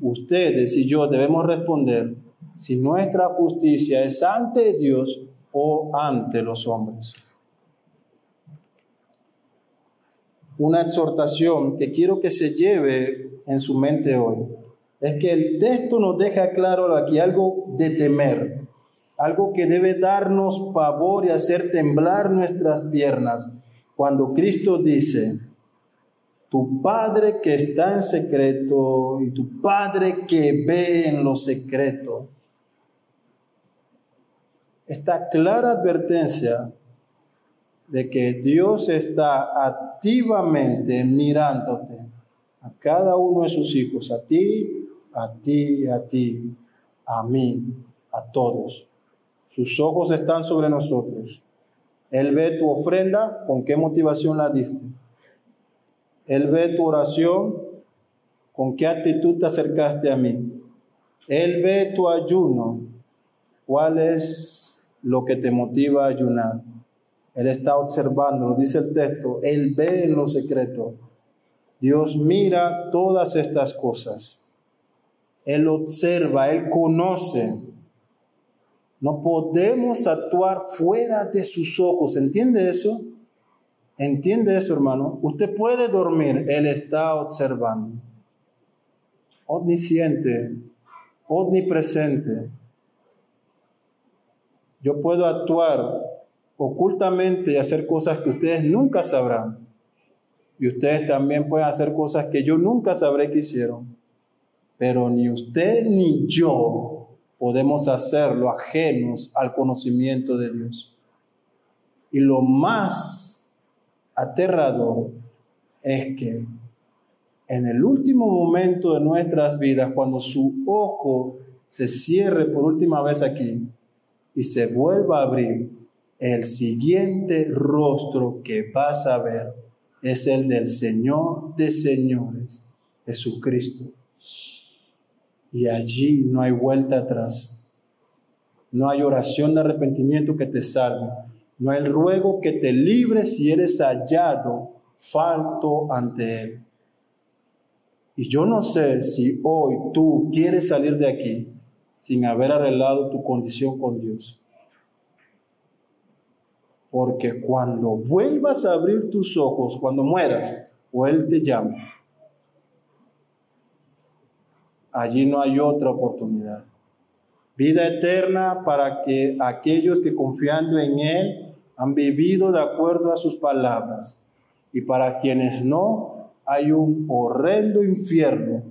Ustedes y yo debemos responder si nuestra justicia es ante Dios o ante los hombres. Una exhortación que quiero que se lleve en su mente hoy es que el texto nos deja claro aquí algo de temer, algo que debe darnos pavor y hacer temblar nuestras piernas cuando Cristo dice, tu Padre que está en secreto y tu Padre que ve en lo secreto. Esta clara advertencia de que Dios está activamente mirándote, a cada uno de sus hijos, a ti, a mí, a todos. Sus ojos están sobre nosotros. Él ve tu ofrenda, con qué motivación la diste. Él ve tu oración, con qué actitud te acercaste a mí. Él ve tu ayuno, cuál es lo que te motiva a ayunar. Él está observando, dice el texto, Él ve en lo secreto. Dios mira todas estas cosas. Él observa, Él conoce. No podemos actuar fuera de sus ojos. ¿Entiende eso? ¿Entiende eso, hermano? Usted puede dormir, Él está observando. Omnisciente, omnipresente. Yo puedo actuar ocultamente y hacer cosas que ustedes nunca sabrán. Y ustedes también pueden hacer cosas que yo nunca sabré que hicieron. Pero ni usted ni yo podemos hacerlo ajenos al conocimiento de Dios. Y lo más aterrador es que en el último momento de nuestras vidas, cuando su ojo se cierre por última vez aquí y se vuelva a abrir, el siguiente rostro que vas a ver es el del Señor de señores, Jesucristo. Y allí no hay vuelta atrás. No hay oración de arrepentimiento que te salve. No hay ruego que te libre si eres hallado falto ante Él. Y yo no sé si hoy tú quieres salir de aquí sin haber arreglado tu condición con Dios. Porque cuando vuelvas a abrir tus ojos, cuando mueras, o Él te llama, allí no hay otra oportunidad. Vida eterna para que aquellos que confiando en Él han vivido de acuerdo a sus palabras. Y para quienes no, hay un horrendo infierno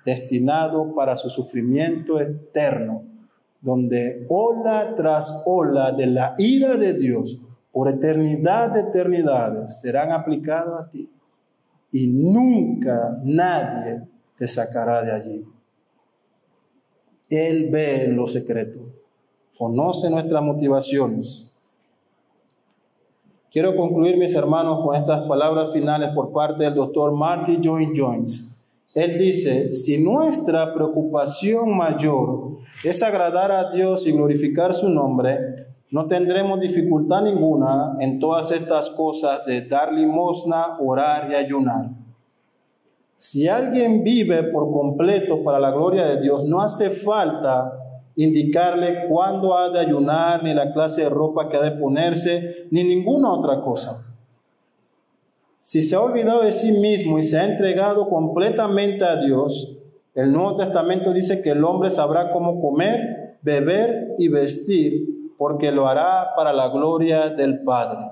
destinado para su sufrimiento eterno, donde ola tras ola de la ira de Dios por eternidad de eternidades serán aplicados a ti. Y nunca nadie te sacará de allí. Él ve en lo secreto, conoce nuestras motivaciones. Quiero concluir, mis hermanos, con estas palabras finales por parte del doctor Martin Lloyd-Jones. Él dice, si nuestra preocupación mayor es agradar a Dios y glorificar su nombre, no tendremos dificultad ninguna en todas estas cosas de dar limosna, orar y ayunar. Si alguien vive por completo para la gloria de Dios, no hace falta indicarle cuándo ha de ayunar, ni la clase de ropa que ha de ponerse, ni ninguna otra cosa. Si se ha olvidado de sí mismo y se ha entregado completamente a Dios, el Nuevo Testamento dice que el hombre sabrá cómo comer, beber y vestir, porque lo hará para la gloria del Padre.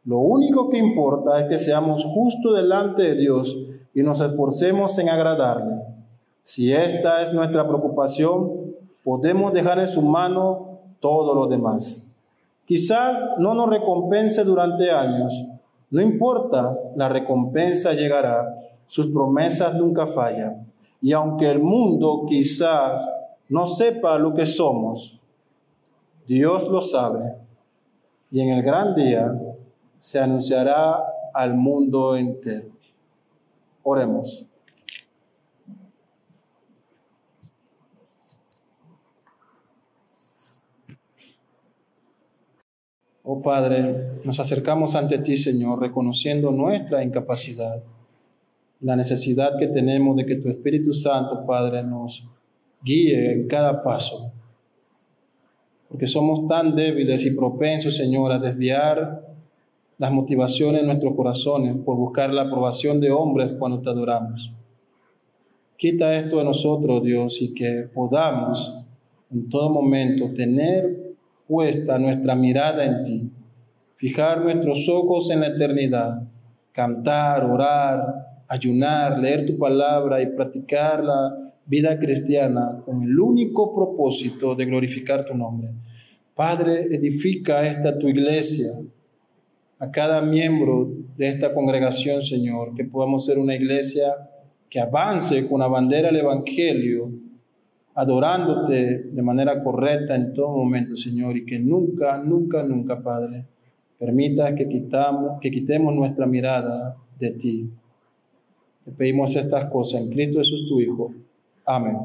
Lo único que importa es que seamos justos delante de Dios y nos esforcemos en agradarle. Si esta es nuestra preocupación, podemos dejar en su mano todo lo demás. Quizás no nos recompense durante años. No importa, la recompensa llegará. Sus promesas nunca fallan. Y aunque el mundo quizás no sepa lo que somos, Dios lo sabe. Y en el gran día se anunciará al mundo entero. Oremos. Oh Padre, nos acercamos ante ti, Señor, reconociendo nuestra incapacidad, la necesidad que tenemos de que tu Espíritu Santo, Padre, nos guíe en cada paso, porque somos tan débiles y propensos, Señor, a desviar las motivaciones de nuestros corazones por buscar la aprobación de hombres cuando te adoramos. Quita esto de nosotros, Dios, y que podamos en todo momento tener puesta nuestra mirada en ti, fijar nuestros ojos en la eternidad, cantar, orar, ayunar, leer tu palabra y practicar la vida cristiana con el único propósito de glorificar tu nombre. Padre, edifica esta tu iglesia, a cada miembro de esta congregación, Señor, que podamos ser una iglesia que avance con la bandera del Evangelio, adorándote de manera correcta en todo momento, Señor, y que nunca, nunca, nunca, Padre, permita que quitemos nuestra mirada de ti. Te pedimos estas cosas en Cristo Jesús, tu Hijo. Amén.